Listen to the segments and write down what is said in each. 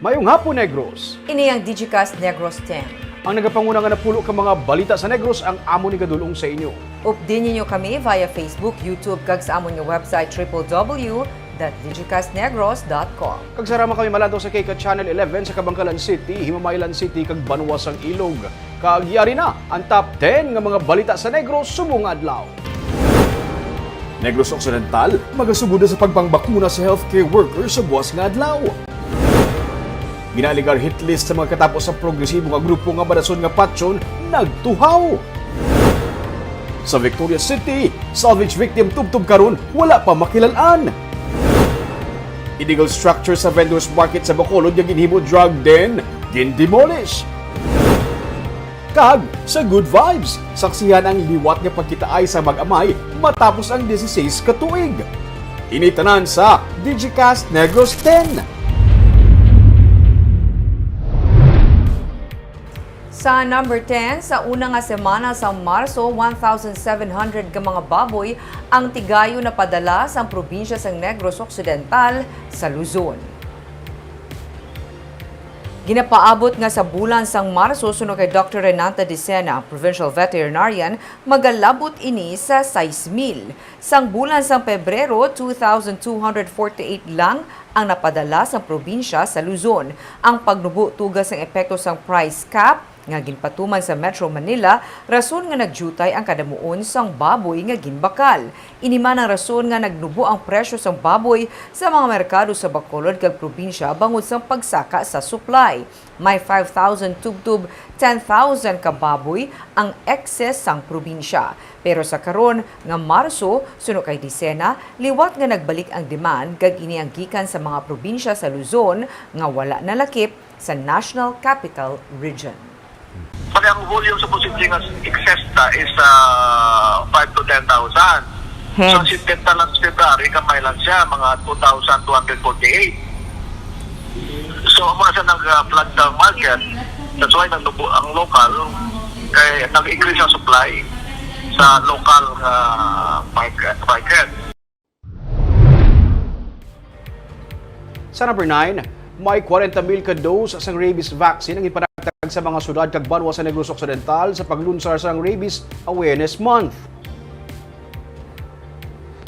Mayong hapon, Negros. Ini ang Digicast Negros X. Ang nagapanguna nga napulo ka mga balita sa Negros ang amo ni gadulong sa inyo. Update ninyo kami via Facebook, YouTube, kag sa amon nga website www.digicastnegros.com. Kag sarama kami malado sa Kika Channel 11 sa Kabangkalan City, Himamaylan City, kag Banwasang Ilog. Kag yari na ang top 10 nga mga balita sa Negros subong adlaw. Negros Occidental magasugod sa pagpangbakuna sa healthcare workers sa buwas nga adlaw. Ginaligar hit list sa mga katapos sa progresibo nga grupo nga badason nga patsyon nagtuhaw. Sa Victoria City, salvage victim tubtub karon wala pa makilalaan. Illegal structure sa vendors market sa Bacolod nga ginhimo drug den gindemolish. Kag sa Good Vibes, saksihan ang liwat nga pagkitaay sa mag-amay matapos ang 16 ka tuig. Initanan sa Digicast Negros X. Sa number 10, sa una nga semana sa Marso, 1,700 ka mga baboy ang tigayo na padala sa probinsya sa Negros Occidental sa Luzon. Ginapaabot nga sa bulan sang Marso suno kay Dr. Renata Dicena, Provincial Veterinarian, magalabot ini sa 6,000. Sang bulan sang Pebrero, 2,248 lang ang napadala sa probinsya sa Luzon. Ang pagnubo tugas ng epekto sang price cap nga ginpatuman sa Metro Manila, rason nga nagjutay ang kadamuon sang baboy nga ginbakal. Iniman ang rason nga nagnubo ang presyo sang baboy sa mga merkado sa Bacolod kag probinsya bangod sang pagsaka sa supply. May 5,000 tubtub, 10,000 ka baboy ang excess sang probinsya. Pero sa karon nga Marso, suno kay Dicena, liwat nga nagbalik ang demand kag ini ang gikan sa mga probinsya sa Luzon nga wala nalakip sa National Capital Region. Pag ang volume sa posibleng excess na is 5 to 10,000. So, si lang sa February, kamay lang siya, mga 2,248. So, mga sa nag-flood the market, that's why ang local, kaya nag-increase ang supply sa local market. Sa number 9, may 40,000 ka dose sang rabies vaccine ang ipanatag sa mga syudad kag banwa sa Negros Occidental sa paglunsar sang Rabies Awareness Month.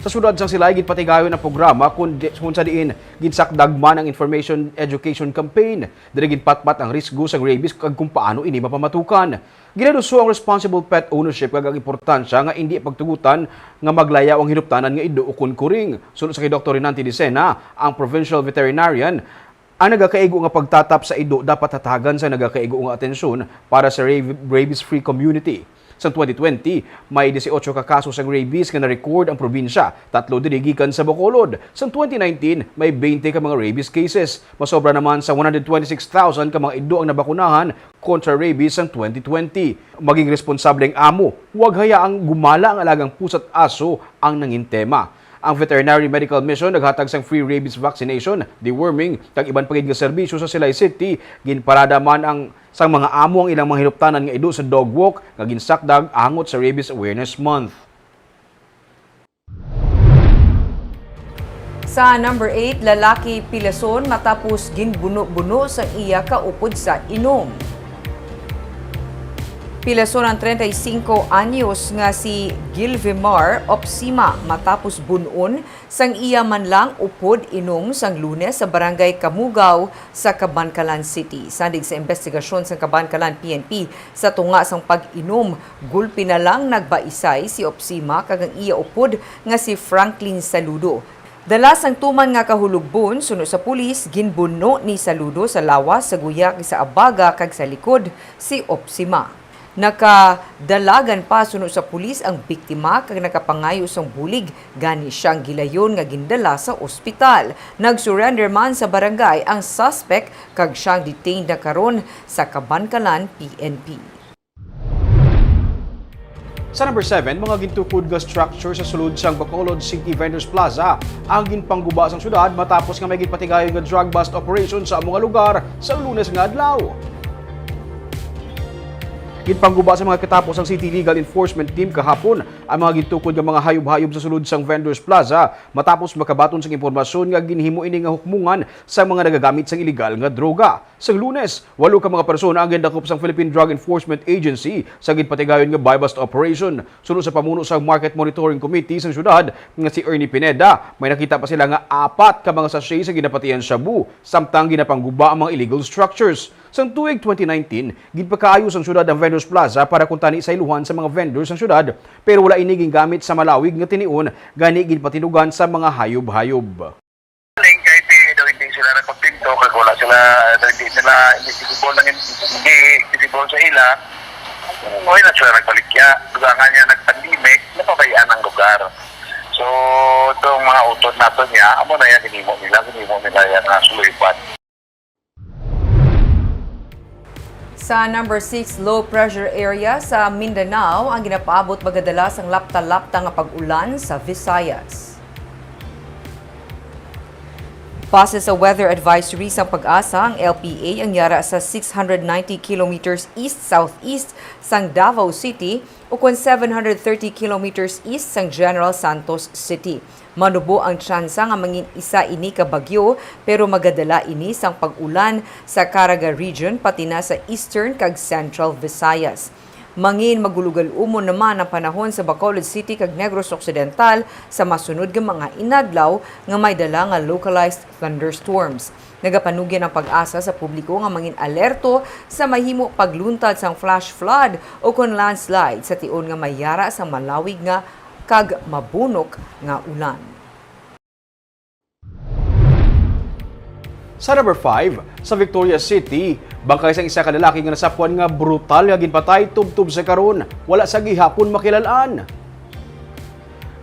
Sa syudad sang Silay gidpatigayon ang programa kung sa diin ginsakdagman ang information education campaign diri gidpatpat ang risgo sang rabies kag kung paano ini mapamatukan. Ginaduso ang responsible pet ownership kag ang importansya nga hindi pagtugutan nga maglayaw ang hinuptanan nga ido ukon kuring. Sunod sa kay Dr. Renata Dicena, ang Provincial Veterinarian, ang nagakaigo nga pagtatap sa ido dapat hatagan sa nagakaigo nga atensyon para sa rabies-free community. Sa 2020, may 18 ka kaso sa rabies nga na-record ang probinsya, 3 diri gikan sa Bacolod. Sa 2019, may 20 ka mga rabies cases. Masobra naman sa 126,000 ka mga ido ang nabakunahan kontra rabies sa 2020. Maging responsableng amo, huwag hayaang gumala ang alagang pusa't aso ang nangintema. Ang Veterinary Medical Mission naghatag sang free rabies vaccination, deworming, kag iban pagid nga serbisyo sa Silay City. Ginparada man ang sang mga amo ang ilang mga hinuptanan nga ido sa dog walk nga ginsakdag angot sa Rabies Awareness Month. Sa number 8, lalaki pilason matapos ginbuno-buno sa iya kaupod sa inom. Pilason ang 35 anyos nga si Gilvimar Opsima matapos bunon sang iya man lang upod inom sang Lunes sa barangay Kamugaw sa Cabancalan City. Sandig sa investigasyon sa Cabancalan PNP sa tunga sang pag-inom, gulpi na lang nagbaisay si Opsima kag ang iya upod nga si Franklin Saludo. Dala sang tuman nga kahulugbon suno sa pulis, ginbuno ni Saludo sa lawas sa guyak sa abaga kag sa likod si Opsima. Nakadalagan pa suno sa pulis ang biktima kag nakapangayo sang bulig gani siyang gilayon nga gindala sa ospital. Nagsurrender man sa barangay ang suspect kag siyang detained na karon sa Cabancalan PNP. Sa number 7, mga gintukod nga structure sa sulod sang Bacolod City Vendors Plaza ang ginpangguba sang syudad matapos nga may ginpatigayon nga drug bust operation sa mga lugar sa Lunes nga adlaw. Ginpangguba sa mga katapos ang City Legal Enforcement Team kahapon ang mga gitukod nga mga hayop-hayop sa sulod sang Vendors Plaza matapos makabaton sang impormasyon nga ginhimo ini nga hukmungan sa mga nagagamit sang iligal nga droga. Sa Lunes, 8 ka mga persona ang gindakop sang Philippine Drug Enforcement Agency sa ginpatigayon nga buy-bust operation. Sunod sa pamuno sa Market Monitoring Committee sa syudad nga si Ernie Pineda, may nakita pa sila nga 4 ka mga sachet sa ginapatian shabu samtang ginapangguba ang mga illegal structures. Sa tuig 2019, ginpakaayos ang syudad ng Vendors Plaza para kuntani sa iluhan sa mga vendors ng syudad pero wala ini gingamit sa malawig nga tinion gani ginpatinugan sa mga hayop-hayop. Kahit hindi sila nakontento, kag wala sila, hindi visible sa ila, okay na sila nagpalikya. Dugangan niya nagpandemic, napabayaan ang lugar. So, itong mga utod nato niya, amo na yan, hinimo nila yan na suluipan. Sa number 6 low pressure area sa Mindanao, ang ginapaabot magadalas ang lapta-lapta nga pag-ulan sa Visayas. Base sa weather advisory sa pag-asa, ang LPA ang yara sa 690 kilometers east-southeast sang Davao City o 730 kilometers east sang General Santos City. Manubo ang tsansa nga mangin isa ini ka bagyo pero magadala ini sang pag-ulan sa Caraga region pati na sa eastern kag central Visayas. Mangin magulugal-umon naman ang panahon sa Bacolod City kag Negros Occidental sa masunod nga mga inadlaw nga may dala nga localized thunderstorms. Nagapanugyan ang pag-asa sa publiko nga mangin alerto sa mahimo pagluntad sang flash flood o kon landslide sa tion nga mayara sa malawig nga kag mabunok nga ulan. Sa number 5, sa Victoria City, bangkay sang isa ka lalaki nga nasapuan nga brutal nga ginpatay tubtub sa karon, wala sa gihapon makilalaan.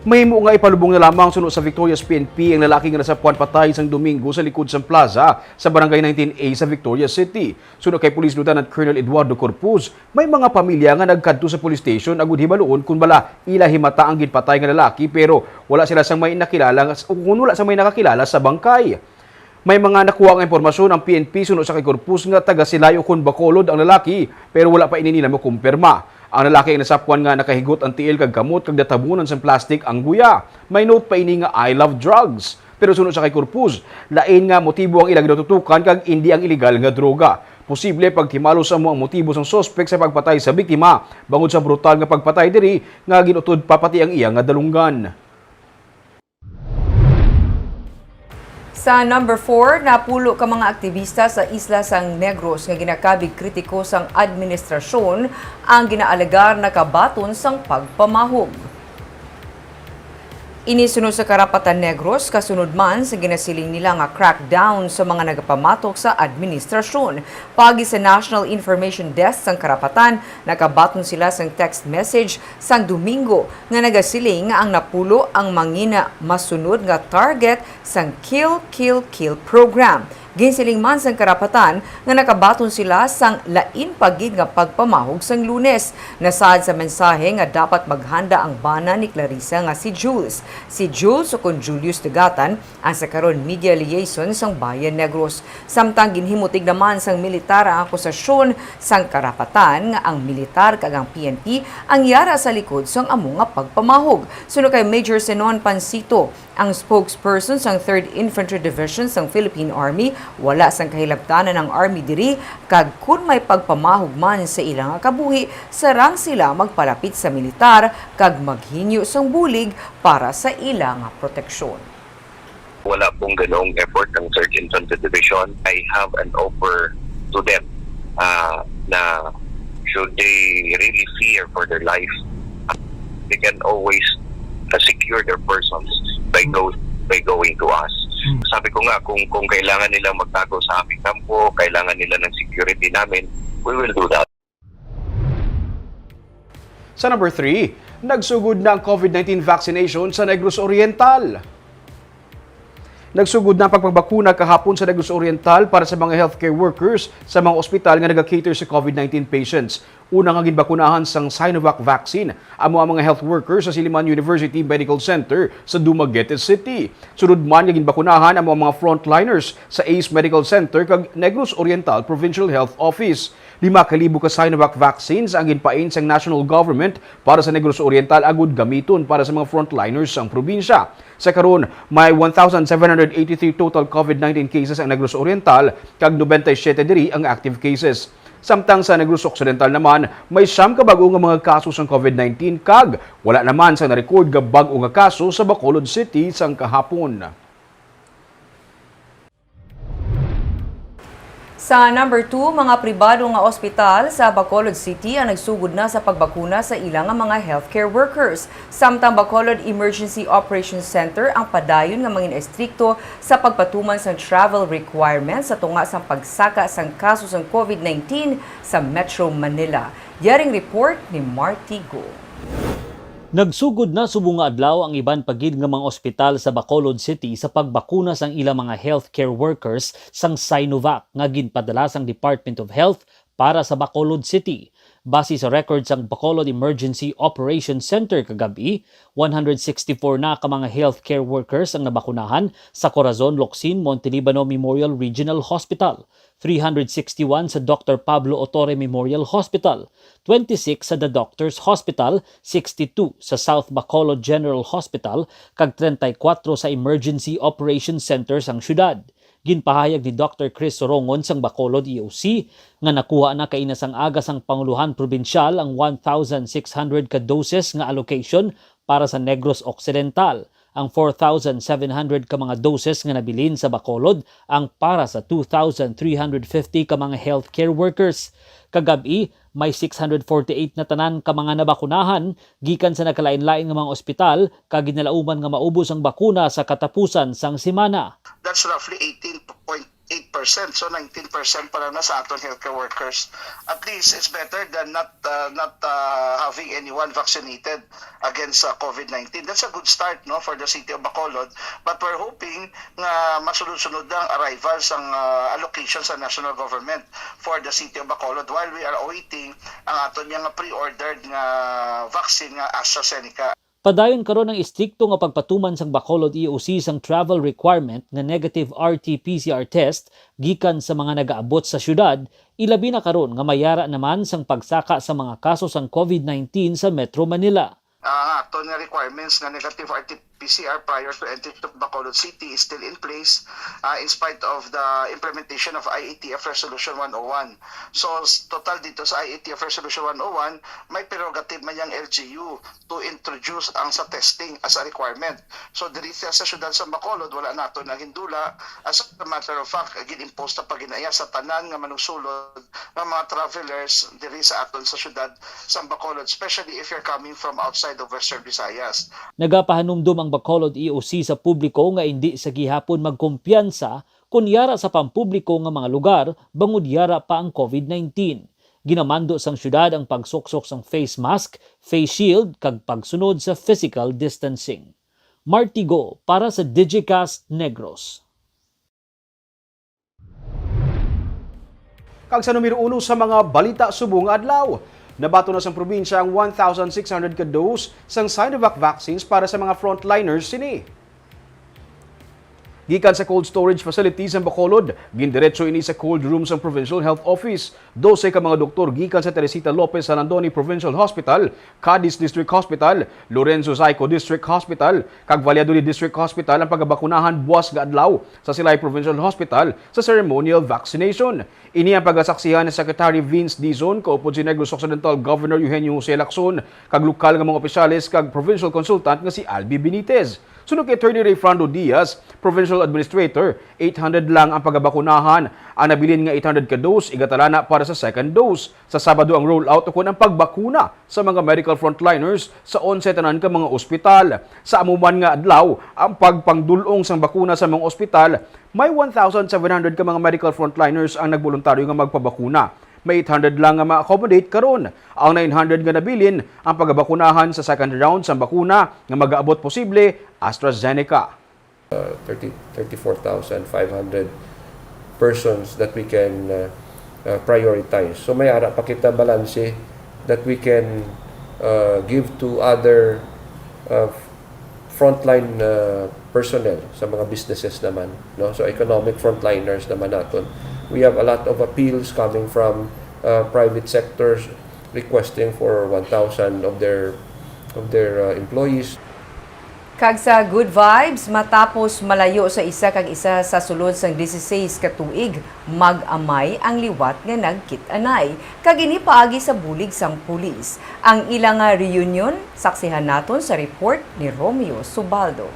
Mahimo nga ipalubong na lamang sunod sa Victoria's PNP ang lalaki nga nasapuan patay sang Domingo sa likod sang plaza sa Barangay 19A sa Victoria City. Sunod kay Police Lieutenant Colonel Eduardo Corpuz, may mga pamilya nga nagkadto sa police station agud hibaluon kung bala ila himata ang ginpatay nga lalaki pero wala sila sang may nakilala o kung wala sang may nakakilala sa bangkay. May mga nakuha nga impormasyon ang PNP sunod sa kay Corpus nga taga Silayo kon Bacolod ang lalaki pero wala pa ini nila makumpirma. Ang lalaki ay nasapuan nga nakahigot ang tiil kag kamot kag databunan sa plastic ang guya. May note pa ini nga I love drugs. Pero sunod sa kay Corpus, lain nga motibo ang ilang gitutukan kag hindi ang illegal nga droga. Posible pagtimalo sa mo ang motibo sang suspect sa pagpatay sa biktima bangod sa brutal nga pagpatay diri nga ginutod papati ang iya nga dalunggan. Sa number 4, napulo ka mga aktivista sa Isla sang Negros nga ginakabig kritiko sang administrasyon ang ginaalagar na kabaton sang pagpamahog. Inisunod sa Karapatan Negros, kasunod man sa ginasiling nila nga crackdown sa mga nagapamatok sa administrasyon. Pagi sa National Information Desk sang Karapatan, nakabaton sila sang text message sang Domingo nga nagasiling nga ang napulo ang mangina masunod nga target sang Kill, Kill, Kill program. Ginsiling man sang Karapatan nga nakabaton sila sang lain pagid nga pagpamahog sang Lunes. Nasaad sa mensahe nga dapat maghanda ang bana ni Clarissa nga si Jules. Si Jules o kon Julius Dugatan ang sa karon media liaison sang Bayan Negros. Samtang ginhimutig naman sang militar ang akusasyon sang Karapatan nga ang militar kag ang PNP ang yara sa likod sang amo nga pagpamahog. Suno kay Major Senon Pansito, ang spokesperson sang 3rd Infantry Division sang Philippine Army, wala sang kahilabtanan ng Army diri kag kun may pagpamahog man sa ilang kabuhi, sarang sila magpalapit sa militar kag maghinyo sang bulig para sa ilang proteksyon. Wala pong ganong effort ng 3rd Infantry Division. I have an offer to them na should they really fear for their life, they can always secure their persons by going to us. Sabi ko nga, kung kailangan nila magtago sa aming kampo, kailangan nila ng security namin, we will do that. Sa number 3, nagsugod na ang COVID-19 vaccination sa Negros Oriental. Nagsugod na ang pagpabakuna kahapon sa Negros Oriental para sa mga healthcare workers sa mga ospital nga nag-cater sa COVID-19 patients. Una nga ginbakunahan sang Sinovac vaccine amo ang mga health workers sa Silliman University Medical Center sa Dumaguete City. Sunod man nga ginbakunahan amo ang mga frontliners sa ACE Medical Center kag Negros Oriental Provincial Health Office. 5,000 ka Sinovac vaccines ang ginpain sang national government para sa Negros Oriental agud gamiton para sa mga frontliners sang probinsya. Sa karon, may 1,783 total COVID-19 cases ang Negros Oriental kag 97 diri ang active cases. Samtang sa Negros Occidental naman, may 9 ka bag-o nga mga kaso sang COVID-19 kag wala naman sa na-record nga bag-o nga kaso sa Bacolod City sang kahapon. Sa number 2, mga pribado nga ospital sa Bacolod City ang nagsugod na sa pagbakuna sa ilang mga healthcare workers. Samtang Bacolod Emergency Operations Center ang padayon nga mangin estrikto sa pagpatuman sa travel requirements sa tunga sa pagsaka sang kaso sang COVID-19 sa Metro Manila. Yaring report ni Marty Go. Nagsugod na subong nga adlaw ang iban pagid nga mga ospital sa Bacolod City sa pagbakuna sang ilang mga healthcare workers sang Sinovac nga ginpadala sang Department of Health para sa Bacolod City. Base sa records sang Bacolod Emergency Operations Center kagabi, 164 na ka mga healthcare workers ang nabakunahan sa Corazon, Locsin, Montelibano Memorial Regional Hospital, 361 sa Dr. Pablo Otorre Memorial Hospital, 26 sa The Doctors Hospital, 62 sa South Bacolod General Hospital, kag 34 sa Emergency Operations Center sang syudad. Ginpahayag ni Dr. Chris Sorongon sang Bacolod EOC nga nakuha na kay inasang aga sang Panguluhan Probinsyal ang 1,600 ka doses nga allocation para sa Negros Occidental. Ang 4,700 ka mga doses nga nabilin sa Bacolod ang para sa 2,350 ka mga healthcare workers. Kagabi, may 648 na tanan ka mga nabakunahan gikan sa nakalain-lain nga mga ospital kag ginalauman nga maubos ang bakuna sa katapusan sang semana. That's roughly 18.8%, so 19% pa lang na sa aton healthcare workers. At least it's better than not having anyone vaccinated against COVID-19. That's a good start, no, for the city of Bacolod, but we're hoping na masunod-sunod ang arrival sang allocation sa national government for the city of Bacolod while we are awaiting ang aton nga pre-ordered nga vaccine nga AstraZeneca. Padayon karon ang istrikto nga pagpatuman sang Bacolod EOC sang travel requirement nga negative RT-PCR test gikan sa mga nagaabot sa syudad, ilabi na karon nga mayara naman sang pagsaka sa mga kaso sang COVID-19 sa Metro Manila. Aton nga requirements na negative RT-PCR prior to entry to Bacolod City is still in place in spite of the implementation of IATF Resolution 101. So total dito sa IATF Resolution 101, may prerogative man yung LGU to introduce ang sa testing as a requirement. So diri sa syudad sa Bacolod wala nato na hindula. As a matter of fact, gin-impose na paginaya sa tanan nga manungsulod ng mga travelers diri sa aton sa syudad sa Bacolod, especially if you're coming from outside of Western Visayas. Nagapahanumdum ang Bacolod EOC sa publiko nga hindi sa gihapon magkumpiyansa kun yara sa pampubliko nga mga lugar bangod yara pa ang COVID-19. Ginamando sang syudad ang pagsuksok sang face mask, face shield kag pagsunod sa physical distancing. Marty Go para sa Digicast Negros. Kag sa numero 1 sa mga balita subong adlaw, nabato na sa probinsya ang 1,600 ka dose sang Sinovac vaccines para sa mga frontliners sini. Gikan sa cold storage facilities ng Bacolod, gindiretso ini sa cold room sa Provincial Health Office. 12 ka mga doktor gikan sa Teresita Lopez Salandoni Provincial Hospital, Cadiz District Hospital, Lorenzo Zaico District Hospital, kag Valladolid District Hospital ang pagabakunahan buwas nga adlaw sa Silay Provincial Hospital sa ceremonial vaccination. Ini ang pagasaksihan ni Secretary Vince Dizon, kaupod si Negros Occidental Governor Eugenio Jose Lacson, kag lokal nga mga opisyalis kag provincial consultant nga si Albi Benitez. Sunod kay Attorney Ray Fernando Diaz, Provincial Administrator, 800 lang ang pagabakunahan. Ang nabilin nga 800 ka dose, igatalana para sa second dose. Sa Sabado ang rollout o ang pagbakuna sa mga medical frontliners sa 11 tanan ka mga ospital. Sa amuman nga adlaw, ang pagpangdulong sang bakuna sa mga ospital, may 1,700 ka mga medical frontliners ang nagboluntaryo nga magpabakuna. May 800 lang nga ma-accommodate karon. Ang 900 nga nabilin ang pagabakunahan sa second round sa bakuna nga mag-aabot posible AstraZeneca. 34,500 persons that we can prioritize. So may ara pa kita balanse that we can give to other frontline personnel sa mga businesses naman, no? So economic frontliners naman naton. We have a lot of appeals coming from private sectors requesting for 1,000 of their employees. Kag sa good vibes, matapos malayo sa isa kag isa sa sulod sang 16 ka tuig, mag-amay ang liwat nga nagkit-anay. Kag ini paagi sa bulig sang pulis. Ang ilang nga reunion, saksihan naton sa report ni Romeo Subaldo.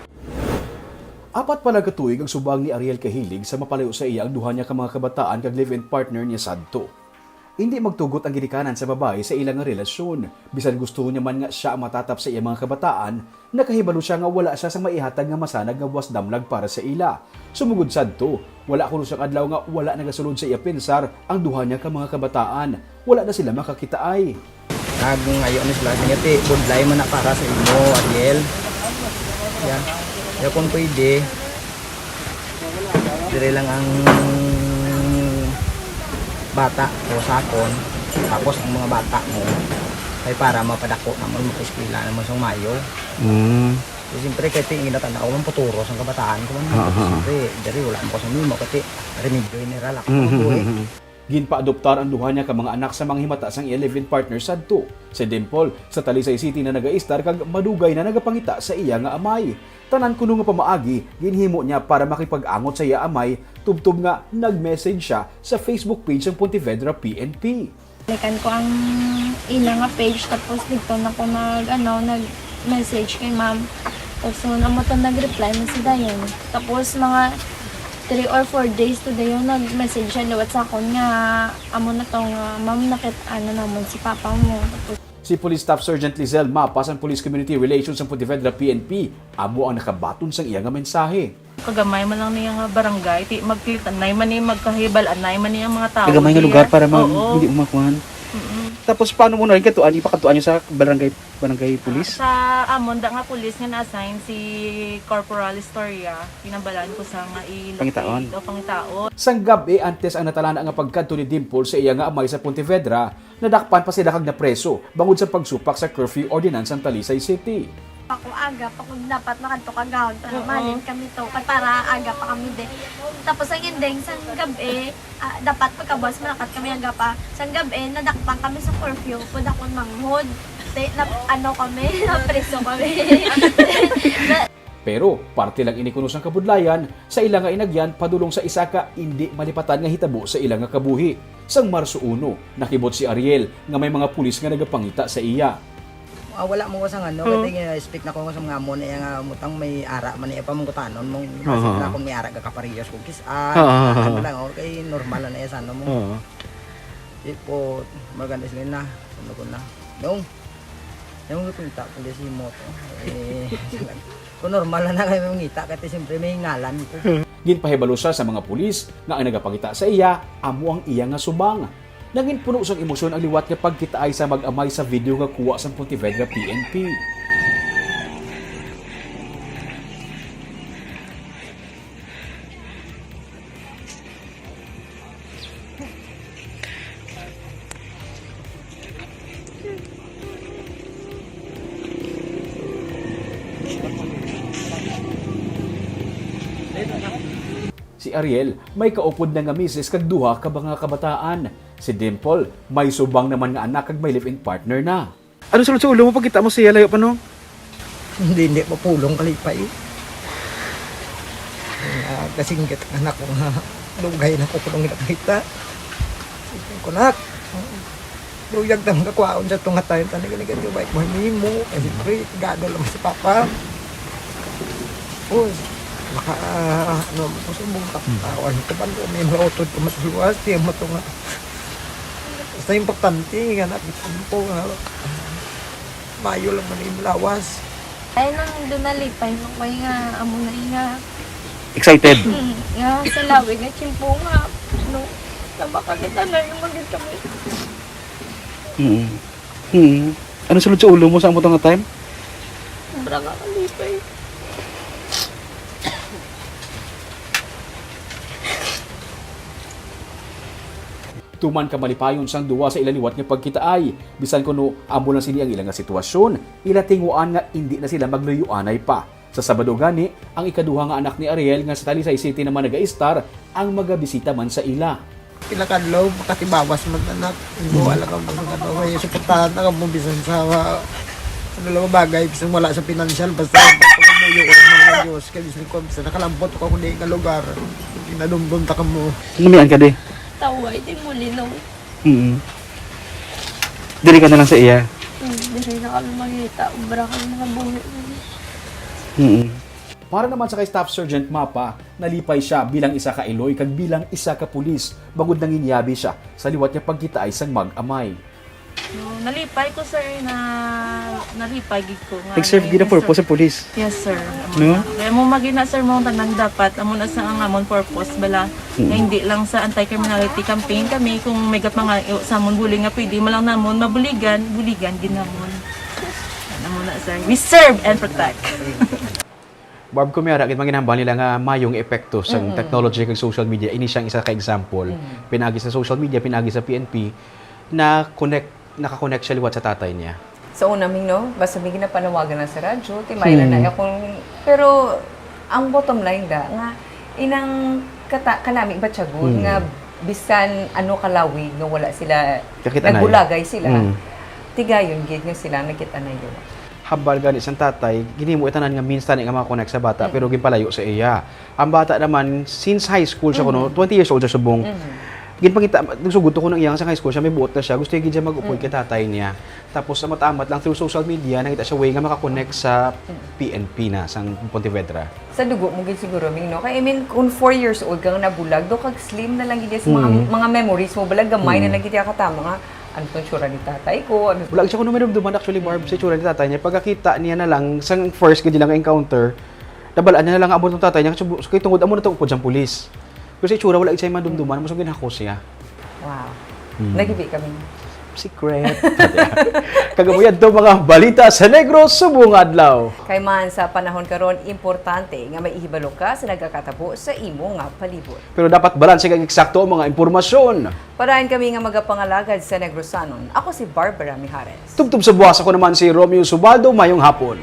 Apat pala katuig ang subang ni Ariel Kahilig sa mapalayo sa iya ang duha niya ka mga kabataan kag live-in partner niya sadto. Hindi magtugot ang ginikanan sa babae sa ilang nga relasyon. Bisan gusto niya man nga siya matatap sa iyang mga kabataan, nakahibalo siya nga wala siya sa maihatag nga masanag nga buwas damlag para sa ila. Sumugod sadto, wala kuno siyang adlaw nga wala nagasulod sa iya pinsar ang duha niya ka mga kabataan. Wala na sila makakitaay. Ngayon na sila ngati budlay man na para sa imo, Ariel. Yan. Ya kung pwede. Dire lang ang bata o sakon, tapos ang mga bata mo ay para mapadako naman mag-eskwela naman sa Mayo. So, siyempre kahit tingin na tanaw man puturo sa kabataan ko man. Siyempre, dari wala mo sa mimo kasi remedyo general ako buhay. Ginpa-adoptar ang duha niya ka mga anak sa mga himata sang iya live-in partner sadto. Si Dimple sa Talisay City na nagaistar kag madugay na nagapangita sa iya nga amay. Tanan kuno nga pamaagi, ginhimo niya para makipag-angot sa iya amay, tubtob nga nag-message siya sa Facebook page ng Pontevedra PNP. Likan ko ang ilang nga page tapos dito na ko nag-message kay ma'am. Tapos namo to nag-reply mo si Dayan. Tapos mga 3 or 4 days today yung nag-message siya liwat sa akon nga amo na tong ma'am nakit naman si papa mo. Tapos Si Police Staff Sergeant Lizelle Mapas ang Police Community Relations ng Pontevedra PNP, amo ang nakabaton sang iya nga mensahe. Kagamay man lang niya nga barangay, ti magkilitan nay man ni magkahibal anay man niya mga tao. Kagamay nga lugar para hindi umakuan. Tapos paano mo na rin katuan, ipakatuan niyo sa barangay police? Sa amon da nga police nga na-assign si Corporal Historia, pinabalaan ko sa nga Pangitaon. Pangitaon. Sang gabi antes ang natalana nga pagkadto ni Dimple sa iya nga amay sa Pontevedra, nadakpan pa sila kag na preso bangod sa pagsupak sa curfew ordinance ng Talisay City. ako aga pa kung dapat makadto kagawad para malin kami to para aga pa kami de. Tapos ang ending sang gabi dapat pagkabuas malakat kami aga pa. Sang gabi nadakpan kami sa curfew pud ako manghod. Kami na preso kami. Pero parte lang inikunos ang kabudlayan sa ilang nga inagyan padulong sa isa ka hindi malipatan nga hitabo sa ilang nga kabuhi. Sang Marso 1, nakibot si Ariel nga may mga pulis nga nagapangita sa iya. Wala mo ko sa kasi speak na ko sa mga mo na nga mutang may ara man iya pa mong kutanon mong sila kung may ara ka kaparehas ko kis ano lang kay normal na iya sa ano mo. Tipo maganda sila na ano ko na. Yung kita pulis mo to. Kung normal na kayo ngita kasi siyempre may ngalan ko. Ginpahibalo siya sa mga pulis nga ang nagapangita sa iya amo ang iya nga subang. Naging puno sang emosyon ang liwat nga pagkita ay sa mag-amay sa video nga kuha sa Pontevedra PNP. Si Ariel may kaupod na nga misis kag duha ka mga kabataan. Si Dimple may subang naman nga anak kag may live-in partner na. Ano sulod sa ulo mo pagkita mo siya layo pa no? Hindi mapulong kalipay. Kasi ng anak ko nga lugay na ko kulong nakita. Ko nak. Luyag tang kakwaon sa tunga tayo tanig negative bike mo kasi pre gado lang si papa. Maka masubong katawan ko pa may mautod ko mas luwas di mo to nga basta importante nga nakitampo nga mayo lang man yung lawas Ay nang dunalipay no kay nga amo na nga Excited? nga sa lawi nga chimpo nga no nabakakita na yung magid kami. Ano sulod sa ulo mo sa mo nga time? Sobra nga kalipay. Tuman ka malipayon sang duwa sa ilaliwat nga pagkitaay. Bisan kuno amo lang sini ang ilang nga sitwasyon, ila tinguan nga hindi na sila magluyuanay pa. Sa Sabado gani, ang ikaduha nga anak ni Ariel nga sa Talisay City naman nag-a-star ang magabisita man sa ila. Pinakadlaw, makatibawas man anak. Wala ka may suportahan na mo bisan sa ano lang bagay, bisan wala sa financial, basta pagkamuyo ko ng mga Diyos, kaya bisan ko, bisan nakalampot ko kundi nga lugar, pinadumdum ta ka mo. Lumian ka di? Taway, di mo linaw. Dili ka na lang sa iya. Hindi na kami magkita. Ubra kami mga buhi. Para naman sa kay Staff Sergeant Mapa, nalipay siya bilang isa ka Iloy kag bilang isa ka pulis, bagod nang inyabi siya sa liwat niya pagkita ay sang mag-amay. No, nalipay ko sir na nalipay gid ko nga. Nag-serve gid ang purpose sa police. Yes sir. No? Kaya mo magina sir mo tanang dapat amo na sa ang amon purpose bala. Nga hindi lang sa anti-criminality campaign kami kung may gat mga sa amon buling nga pwede mo lang namon mabuligan ginamon. Amo na sir. We serve and protect. Barb kumiyara kit manginambal nila nga mayong epekto sa technology kag social media. Ini siyang isa ka example. Pinagi sa social media, pinagi sa PNP na naka-connect siya liwat sa tatay niya. So unaming no, basta may ginapanawagan na sa radyo, timayla na akong pero ang bottom line da nga inang kalami ba tiyagod nga bisan ano kalawig nga wala sila nagbulagay sila. Tigayon gid nga sila nakita na yun. Hambal gani sang tatay, ginimo itanan nga minsan nga makakonect sa bata pero ginpalayo sa iya. Ang bata naman since high school siya kuno, 20 years old siya subong. Ginpangita nagsugod ko nang iyang sa high school siya may buot na siya. Gusto gid siya mag-upoy kay tatay niya. Tapos sa matamat lang through social media nakita siya way nga makakonect sa PNP na sang Pontevedra. Sa dugo mo gid siguro ming no. Kay I mean kung 4 years old kang nabulag do kag slim na lang gid sa mga memories mo balag gamay na lang gid ka tama nga. Ano itong tsura ni tatay ko? Wala siya kung numidumduman actually, Barb, sa tsura ni tatay niya. Pagkakita niya na lang, sa first gid lang encounter, nabalaan niya na lang abot ng tatay niya. Kaya tungod, amo na itong upod siyang pulis. Kasi tsura, wala siya madumduman, mas ginako siya. Wow. Nagibi kami. Secret. Kagabuyan to mga balita sa Negros subong adlaw. Kay man sa panahon karon importante nga may ihibalo ka sa nagakatabo sa imo nga palibot. Pero dapat balanse kag eksakto ang mga impormasyon. Parahin kami nga magapangalagad sa Negrosanon. Ako si Barbara Mijares. Tubtub sa buwas ako naman si Romeo Subaldo, mayong hapon.